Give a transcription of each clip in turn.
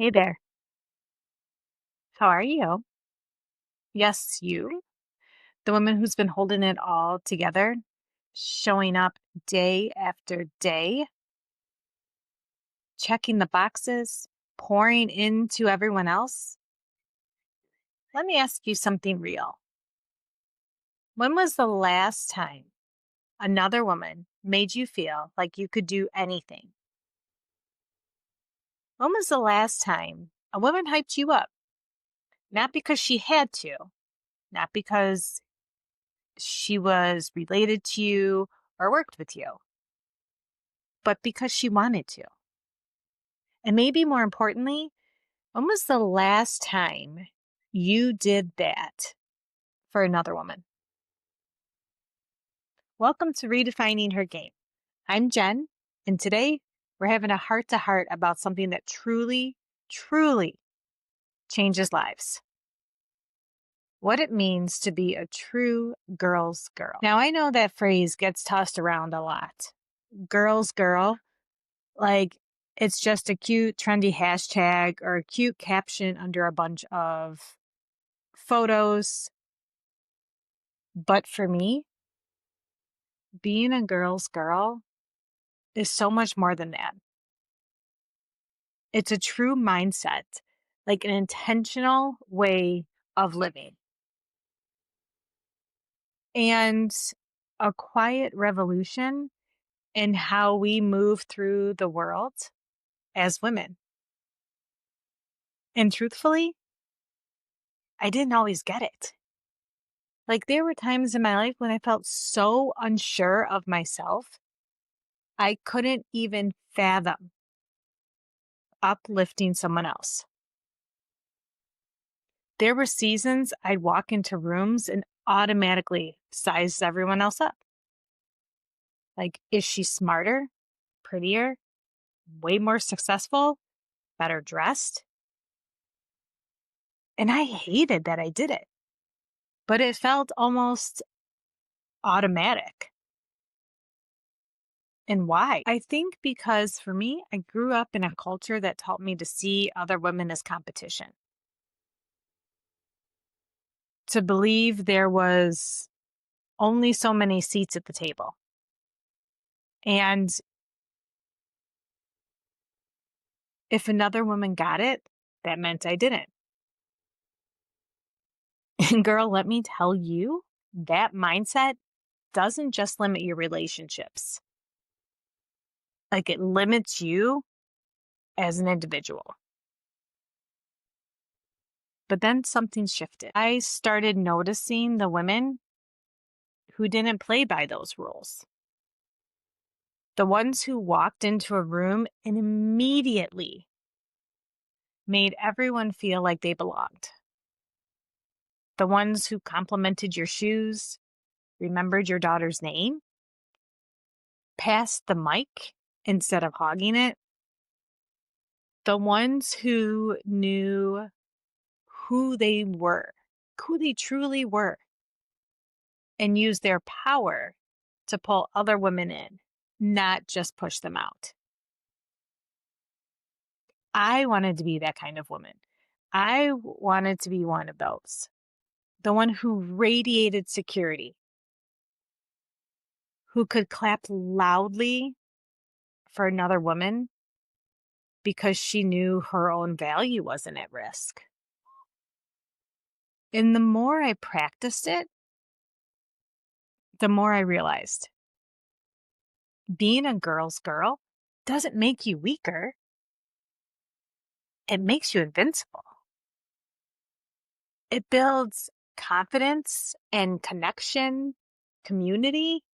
Hey there. How are you? Yes, you. The woman who's been holding it all together, showing up day after day, checking the boxes, pouring into everyone else. Let me ask you something real. When was the last time another woman made you feel like you could do anything? When was the last time a woman hyped you up? Not because she had to, not because she was related to you or worked with you, but because she wanted to. And maybe more importantly, when was the last time you did that for another woman? Welcome to Redefining Her Game. I'm Jen, and today we're having a heart to heart about something that truly, truly changes lives. What it means to be a true girl's girl. Now, I know that phrase gets tossed around a lot. Girl's girl, like it's just a cute, trendy hashtag or a cute caption under a bunch of photos. But for me, being a girl's girl is so much more than that. It's a true mindset, like an intentional way of living, and a quiet revolution in how we move through the world as women. And truthfully, I didn't always get it. Like there were times in my life when I felt so unsure of myself, I couldn't even fathom uplifting someone else. There were seasons I'd walk into rooms and automatically size everyone else up. Like, is she smarter, prettier, way more successful, better dressed? And I hated that I did it, but it felt almost automatic. And why? I think because for me, I grew up in a culture that taught me to see other women as competition, to believe there was only so many seats at the table. And if another woman got it, that meant I didn't. And girl, let me tell you, that mindset doesn't just limit your relationships. Like it limits you as an individual. But then something shifted. I started noticing the women who didn't play by those rules. The ones who walked into a room and immediately made everyone feel like they belonged. The ones who complimented your shoes, remembered your daughter's name, passed the mic instead of hogging it. The ones who knew who they were, who they truly were, and used their power to pull other women in, not just push them out. I wanted to be that kind of woman. I wanted to be one of those. The one who radiated security, who could clap loudly for another woman because she knew her own value wasn't at risk. And the more I practiced it, the more I realized being a girl's girl doesn't make you weaker. It makes you invincible. It builds confidence and connection, community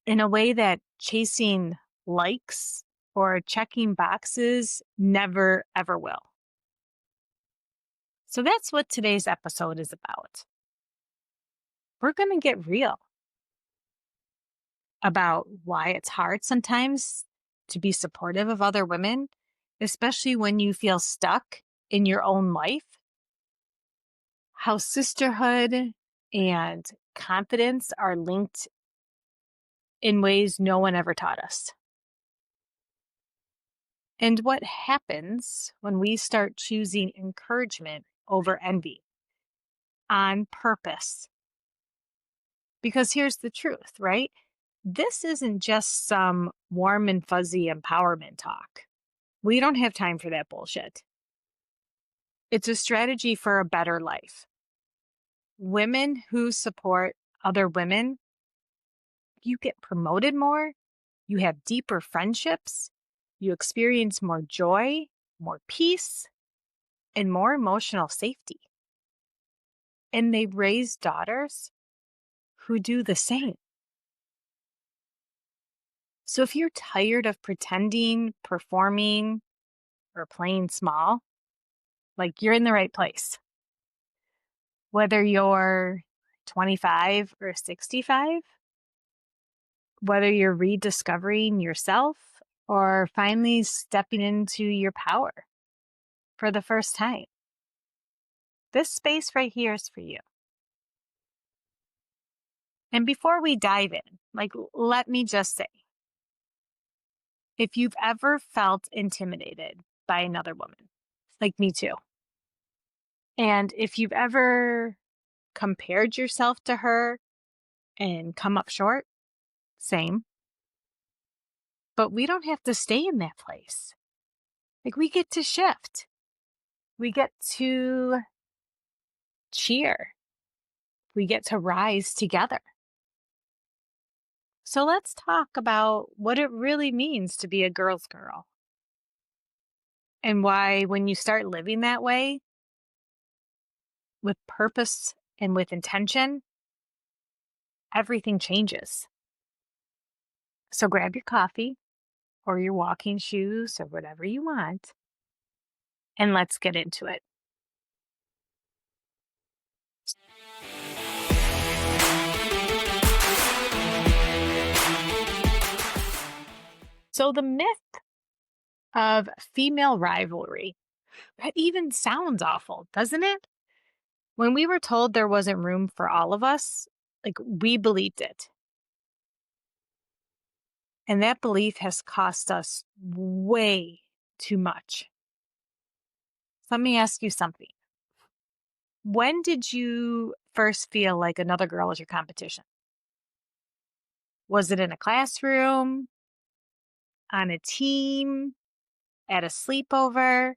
in a way that chasing likes or checking boxes never, ever will. So that's what today's episode is about. We're going to get real about why it's hard sometimes to be supportive of other women, especially when you feel stuck in your own life, how sisterhood and confidence are linked in ways no one ever taught us. and what happens when we start choosing encouragement over envy on purpose. Because here's the truth, right? This isn't just some warm and fuzzy empowerment talk. We don't have time for that bullshit. It's a strategy for a better life. Women who support other women, you get promoted more, you have deeper friendships, you experience more joy, more peace, and more emotional safety. And they raise daughters who do the same. So if you're tired of pretending, performing, or playing small, like you're in the right place. Whether you're 25 or 65, whether you're rediscovering yourself or finally stepping into your power for the first time, this space right here is for you. And before we dive in, let me just say, if you've ever felt intimidated by another woman, like me too, and if you've ever compared yourself to her and come up short, same. But we don't have to stay in that place. We get to shift. We get to cheer. We get to rise together. So let's talk about what it really means to be a girl's girl. And why, when you start living that way, with purpose and with intention, everything changes. So grab your coffee or your walking shoes or whatever you want, and let's get into it. So the myth of female rivalry, that even sounds awful, doesn't it? When we were told there wasn't room for all of us, we believed it. And that belief has cost us way too much. Let me ask you something. When did you first feel like another girl was your competition? Was it in a classroom, on a team, at a sleepover?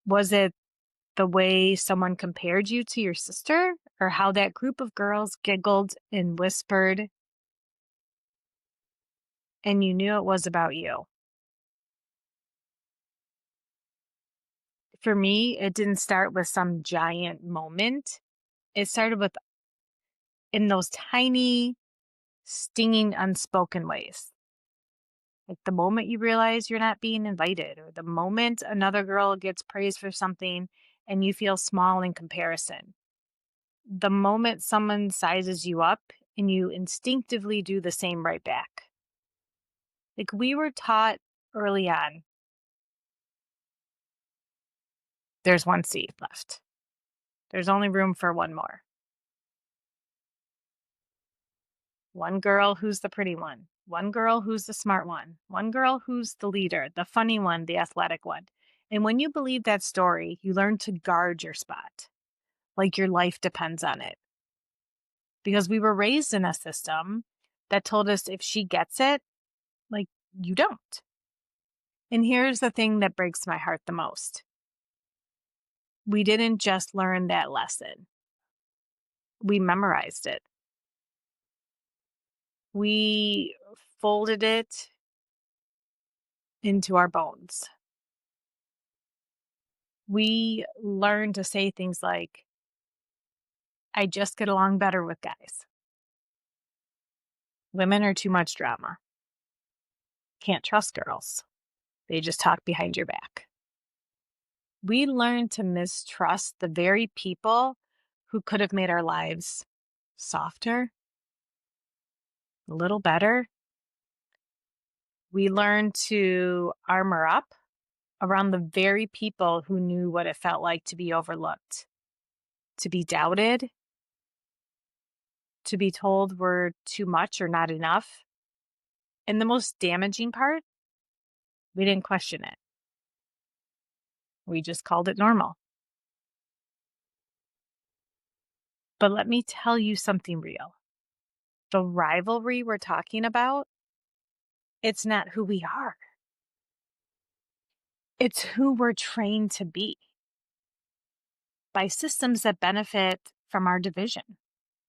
Was it the way someone compared you to your sister, or how that group of girls giggled and whispered and you knew it was about you? For me, it didn't start with some giant moment. It started with in those tiny, stinging, unspoken ways. Like the moment you realize you're not being invited, or the moment another girl gets praised for something and you feel small in comparison. The moment someone sizes you up and you instinctively do the same right back. We were taught early on, there's one seat left. There's only room for one more. One girl who's the pretty one girl who's the smart one girl who's the leader, the funny one, the athletic one. And when you believe that story, you learn to guard your spot, like your life depends on it. Because we were raised in a system that told us if she gets it, you don't. And here's the thing that breaks my heart the most. We didn't just learn that lesson. We memorized it. We folded it into our bones. We learned to say things like, I just get along better with guys. Women are too much drama. Can't trust girls. They just talk behind your back. We learned to mistrust the very people who could have made our lives softer, a little better. We learned to armor up around the very people who knew what it felt like to be overlooked, to be doubted, to be told we're too much or not enough. And the most damaging part, We didn't question it. We just called it normal. But let me tell you something real. The rivalry we're talking about, it's not who we are. It's who we're trained to be by systems that benefit from our division,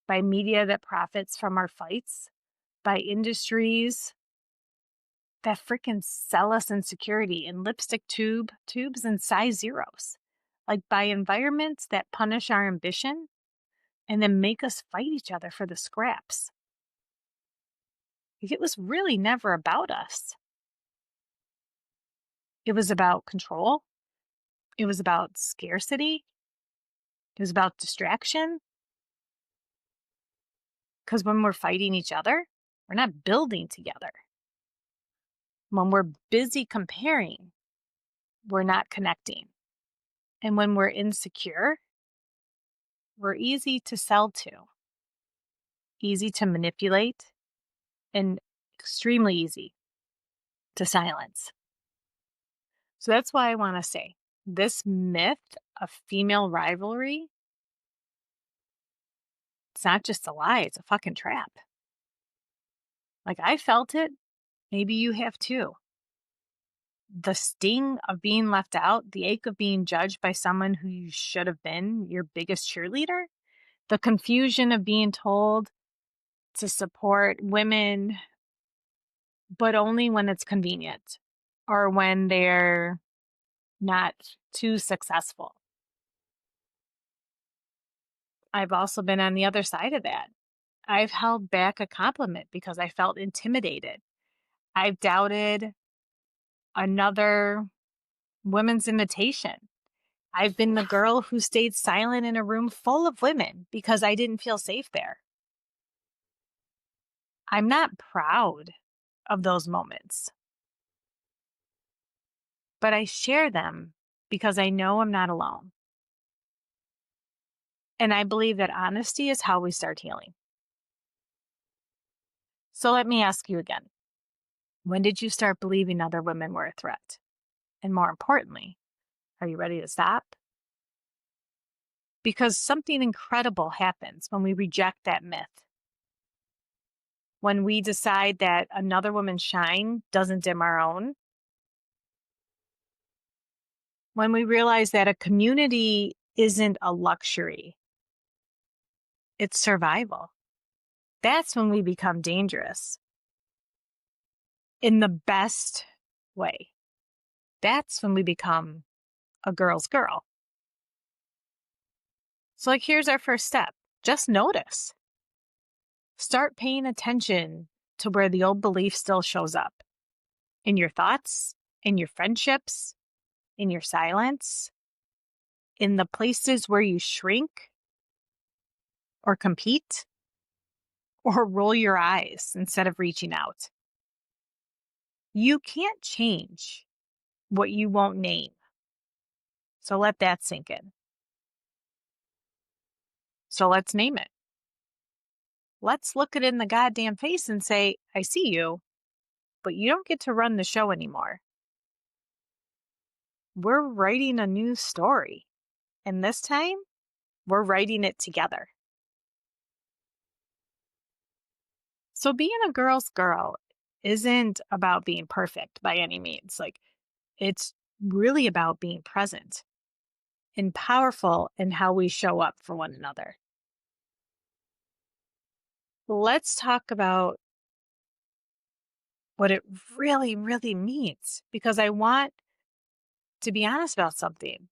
by media that profits from our fights, by industries that freaking sell us insecurity in lipstick tubes and size zeros, like by environments that punish our ambition and then make us fight each other for the scraps. Like, it was really never about us. It was about control. It was about scarcity. It was about distraction. Because when we're fighting each other, we're not building together. When we're busy comparing, we're not connecting. And when we're insecure, we're easy to sell to, easy to manipulate, and extremely easy to silence. So that's why I want to say this myth of female rivalry, it's not just a lie, it's a fucking trap. Like, I felt it. Maybe you have too. The sting of being left out, the ache of being judged by someone who you should have been your biggest cheerleader, the confusion of being told to support women, but only when it's convenient or when they're not too successful. I've also been on the other side of that. I've held back a compliment because I felt intimidated. I've doubted another woman's invitation. I've been the girl who stayed silent in a room full of women because I didn't feel safe there. I'm not proud of those moments, but I share them because I know I'm not alone. And I believe that honesty is how we start healing. So let me ask you again. When did you start believing other women were a threat? And more importantly, are you ready to stop? Because something incredible happens when we reject that myth. When we decide that another woman's shine doesn't dim our own. When we realize that a community isn't a luxury, it's survival. That's when we become dangerous in the best way. That's when we become a girl's girl. So, like, here's our first step. Just notice. Start paying attention to where the old belief still shows up in your thoughts, in your friendships, in your silence, in the places where you shrink or compete or roll your eyes instead of reaching out. You can't change what you won't name. So let that sink in. So let's name it. Let's look it in the goddamn face and say, I see you, but you don't get to run the show anymore. We're writing a new story. And this time, we're writing it together. So being a girl's girl isn't about being perfect by any means. Like, it's really about being present and powerful in how we show up for one another. Let's talk about what it really, really means, because I want to be honest about something.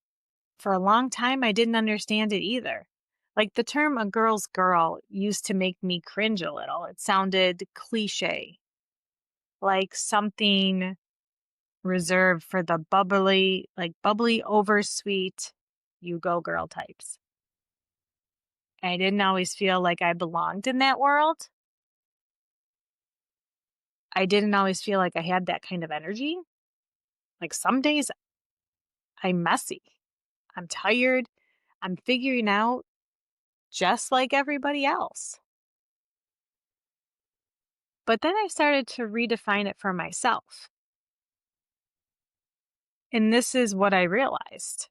For a long time, I didn't understand it either. Like, the term a girl's girl used to make me cringe a little. It sounded cliche, like something reserved for the bubbly, oversweet, you go girl types. I didn't always feel like I belonged in that world. I didn't always feel like I had that kind of energy. Like, some days I'm messy. I'm tired. I'm figuring out just like everybody else. But then I started to redefine it for myself. And this is what I realized.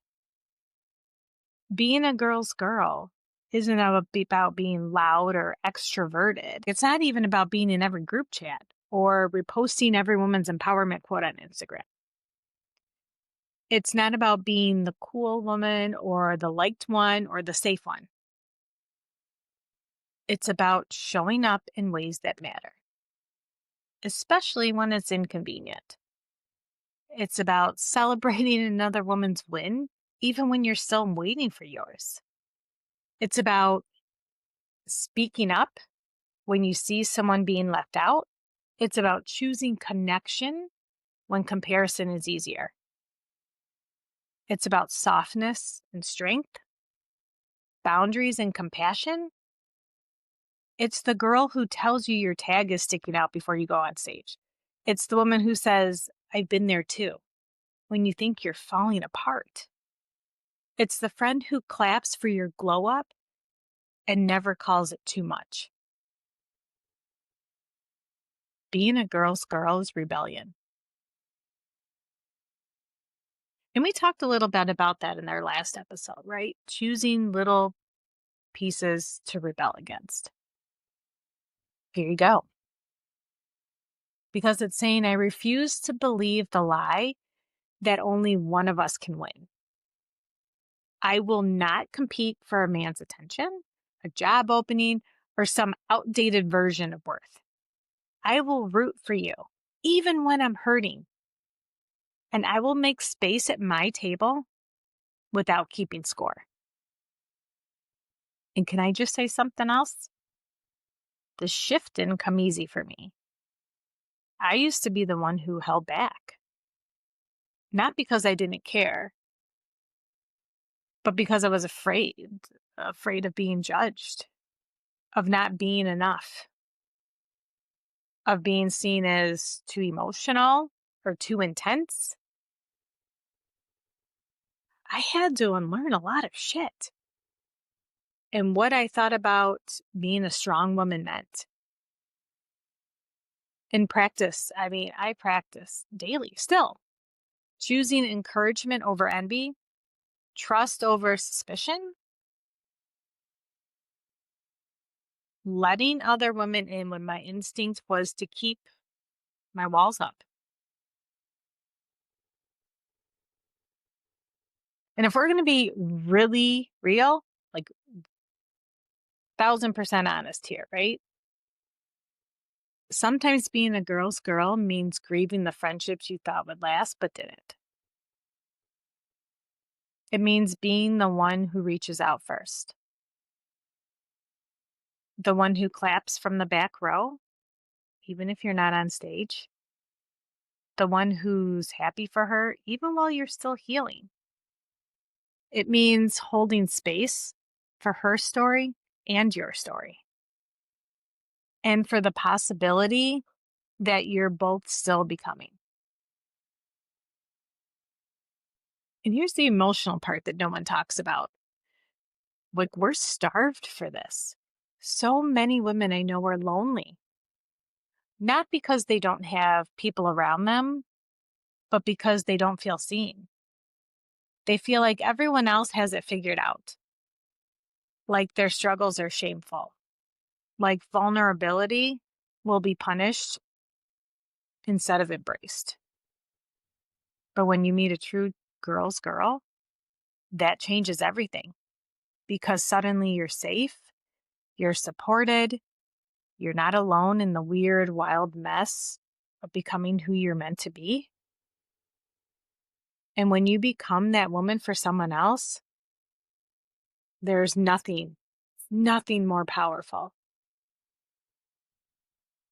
Being a girl's girl isn't about being loud or extroverted. It's not even about being in every group chat or reposting every woman's empowerment quote on Instagram. It's not about being the cool woman or the liked one or the safe one. It's about showing up in ways that matter, especially when it's inconvenient. It's about celebrating another woman's win, even when you're still waiting for yours. It's about speaking up when you see someone being left out. It's about choosing connection when comparison is easier. It's about softness and strength, boundaries and compassion. It's the girl who tells you your tag is sticking out before you go on stage. It's the woman who says, I've been there too, when you think you're falling apart. It's the friend who claps for your glow up and never calls it too much. Being a girl's girl is rebellion. And we talked a little bit about that in our last episode, right? Choosing little pieces to rebel against. Here you go. Because it's saying, I refuse to believe the lie that only one of us can win. I will not compete for a man's attention, a job opening, or some outdated version of worth. I will root for you, even when I'm hurting. And I will make space at my table without keeping score. And can I just say something else? The shift didn't come easy for me. I used to be the one who held back. Not because I didn't care, but because I was afraid of being judged, of not being enough, of being seen as too emotional or too intense. I had to unlearn a lot of shit. And what I thought about being a strong woman meant. In practice, I practice daily still. Choosing encouragement over envy, trust over suspicion, letting other women in when my instinct was to keep my walls up. And if we're going to be really real, like 1000% honest here, right? Sometimes being a girl's girl means grieving the friendships you thought would last but didn't. It means being the one who reaches out first, the one who claps from the back row, even if you're not on stage, the one who's happy for her, even while you're still healing. It means holding space for her story and your story, and for the possibility that you're both still becoming. And here's the emotional part that no one talks about. Like, we're starved for this. So many women I know are lonely, not because they don't have people around them, but because they don't feel seen. They feel like everyone else has it figured out, like their struggles are shameful, like vulnerability will be punished instead of embraced. But when you meet a true girl's girl, that changes everything, because suddenly you're safe, you're supported, you're not alone in the weird, wild mess of becoming who you're meant to be. And when you become that woman for someone else, there's nothing more powerful.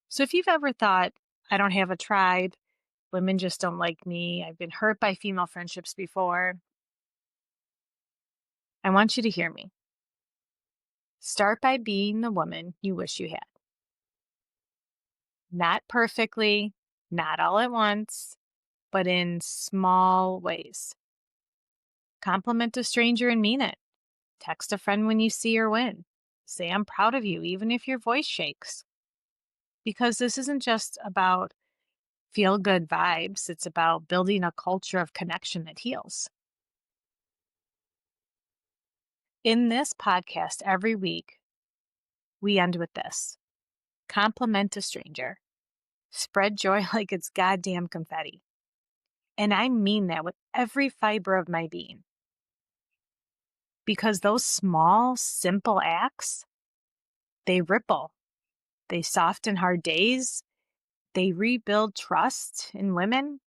So if you've ever thought, I don't have a tribe, women just don't like me, I've been hurt by female friendships before, I want you to hear me. Start by being the woman you wish you had. Not perfectly, not all at once, but in small ways. Compliment a stranger and mean it. Text a friend when you see her win. Say, I'm proud of you, even if your voice shakes. Because this isn't just about feel good vibes. It's about building a culture of connection that heals. In this podcast, every week, we end with this: compliment a stranger, spread joy like it's goddamn confetti. And I mean that with every fiber of my being. Because those small, simple acts, they ripple, they soften hard days, they rebuild trust in women,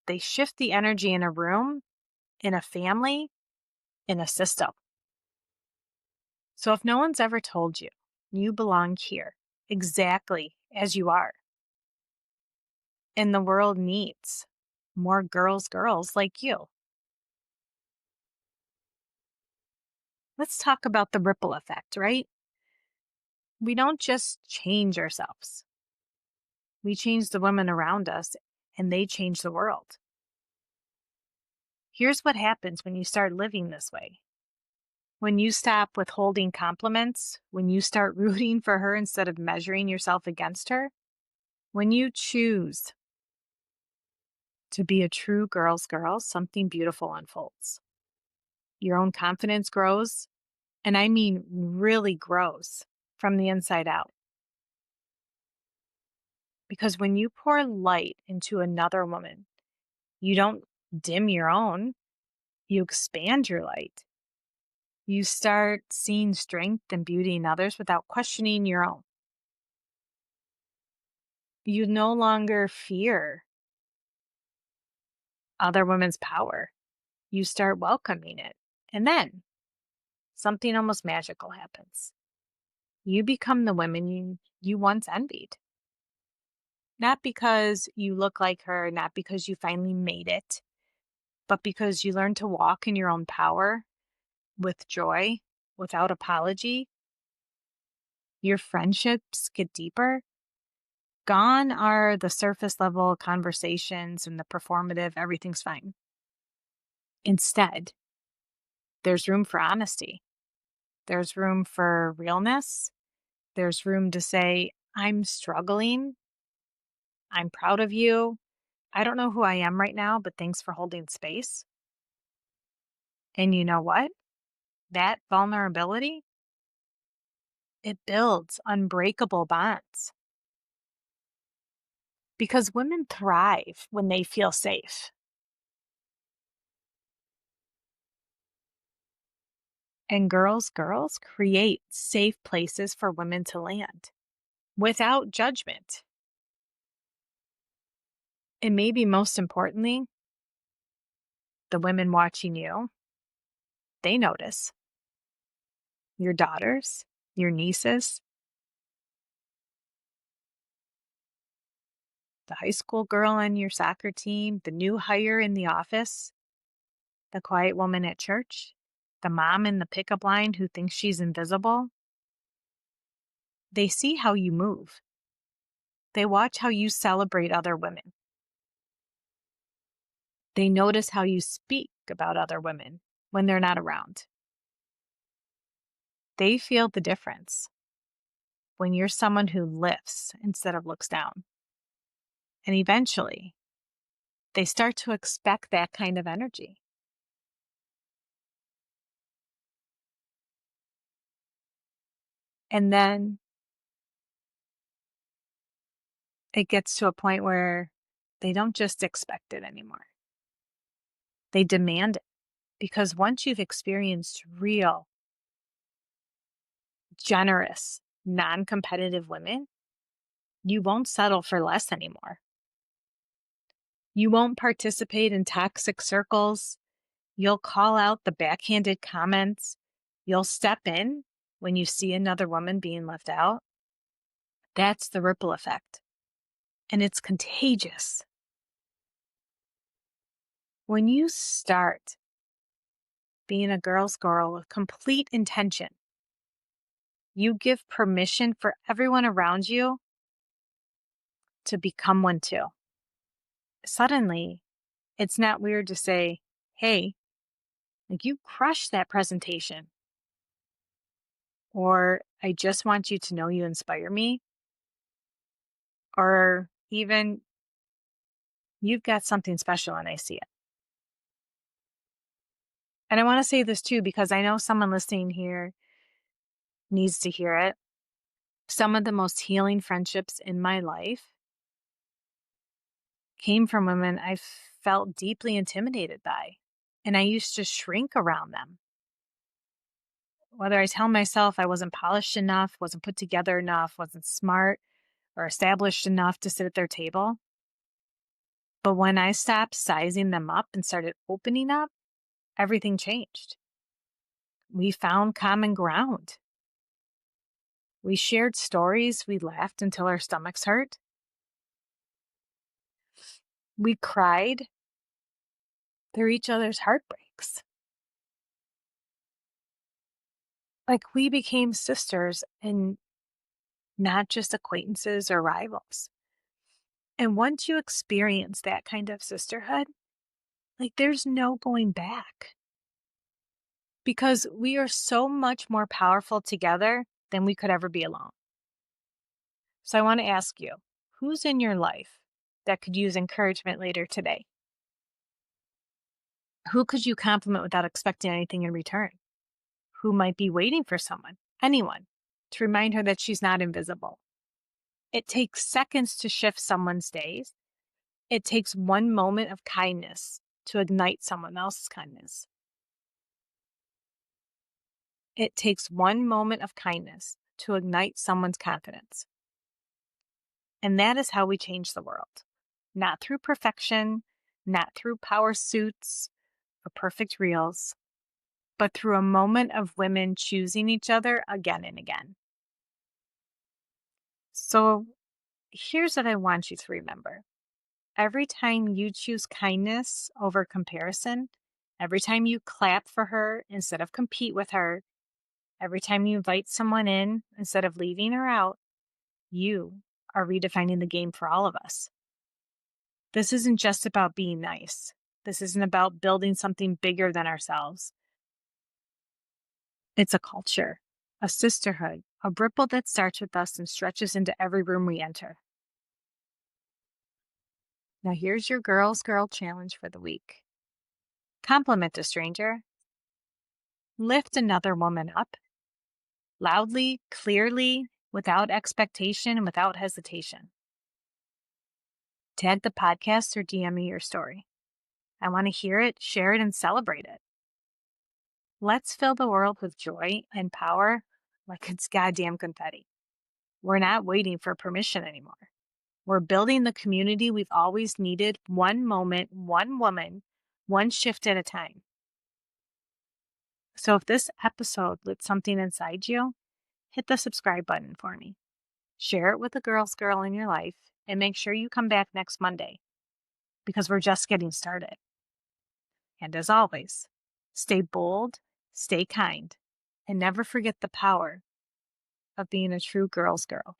they shift the energy in a room, in a family, in a system. So if no one's ever told you, you belong here, exactly as you are. And the world needs more girls like you. Let's talk about the ripple effect, right? We don't just change ourselves. We change the women around us, and they change the world. Here's what happens when you start living this way. When you stop withholding compliments, when you start rooting for her instead of measuring yourself against her, when you choose to be a true girl's girl, something beautiful unfolds. Your own confidence grows, and I mean really grows from the inside out. Because when you pour light into another woman, you don't dim your own, you expand your light. You start seeing strength and beauty in others without questioning your own. You no longer fear other women's power. You start welcoming it. And then something almost magical happens. You become the women you once envied. Not because you look like her, not because you finally made it, but because you learn to walk in your own power with joy, without apology. Your friendships get deeper. Gone are the surface level conversations and the performative, everything's fine. Instead, there's room for honesty. There's room for realness. There's room to say, I'm struggling. I'm proud of you. I don't know who I am right now, but thanks for holding space. And you know what? That vulnerability, it builds unbreakable bonds. Because women thrive when they feel safe. And girls create safe places for women to land without judgment. And maybe most importantly, the women watching you, they notice. Your daughters, your nieces, the high school girl on your soccer team, the new hire in the office, the quiet woman at church, the mom in the pickup line who thinks she's invisible. They see how you move. They watch how you celebrate other women. They notice how you speak about other women when they're not around. They feel the difference when you're someone who lifts instead of looks down. And eventually, they start to expect that kind of energy. And then it gets to a point where they don't just expect it anymore. They demand it. Because once you've experienced real, generous, non competitive women, you won't settle for less anymore. You won't participate in toxic circles. You'll call out the backhanded comments. You'll step in when you see another woman being left out. That's the ripple effect. And it's contagious. When you start being a girl's girl with complete intention, you give permission for everyone around you to become one too. Suddenly, it's not weird to say, hey, like you crushed that presentation. Or I just want you to know you inspire me. Or even You've got something special and I see it. And I want to say this too, because I know someone listening here needs to hear it. Some of the most healing friendships in my life came from women I felt deeply intimidated by. And I used to shrink around them. Whether I tell myself I wasn't polished enough, wasn't put together enough, wasn't smart or established enough to sit at their table. But when I stopped sizing them up and started opening up, everything changed. We found common ground. We shared stories. We laughed until our stomachs hurt. We cried through each other's heartbreaks. Like we became sisters and not just acquaintances or rivals. And once you experience that kind of sisterhood, like there's no going back. Because we are so much more powerful together than we could ever be alone. So I want to ask you, who's in your life that could use encouragement later today? Who could you compliment without expecting anything in return? Who might be waiting for someone, anyone, to remind her that she's not invisible? It takes seconds to shift someone's days. It takes one moment of kindness to ignite someone else's kindness. It takes one moment of kindness to ignite someone's confidence. And that is how we change the world. Not through perfection, not through power suits or perfect reels, but through a moment of women choosing each other again and again. So here's what I want you to remember. Every time you choose kindness over comparison, every time you clap for her instead of compete with her, every time you invite someone in instead of leaving her out, you are redefining the game for all of us. This isn't just about being nice. This isn't about building something bigger than ourselves. It's a culture, a sisterhood, a ripple that starts with us and stretches into every room we enter. Now here's your girl's girl challenge for the week. Compliment a stranger. Lift another woman up. Loudly, clearly, without expectation and without hesitation. Tag the podcast or DM me your story. I want to hear it, share it, and celebrate it. Let's fill the world with joy and power like it's goddamn confetti. We're not waiting for permission anymore. We're building the community we've always needed, one moment, one woman, one shift at a time. So if this episode lit something inside you, hit the subscribe button for me. Share it with a girl's girl in your life and make sure you come back next Monday because we're just getting started. And as always, stay bold, stay kind, and never forget the power of being a true girl's girl.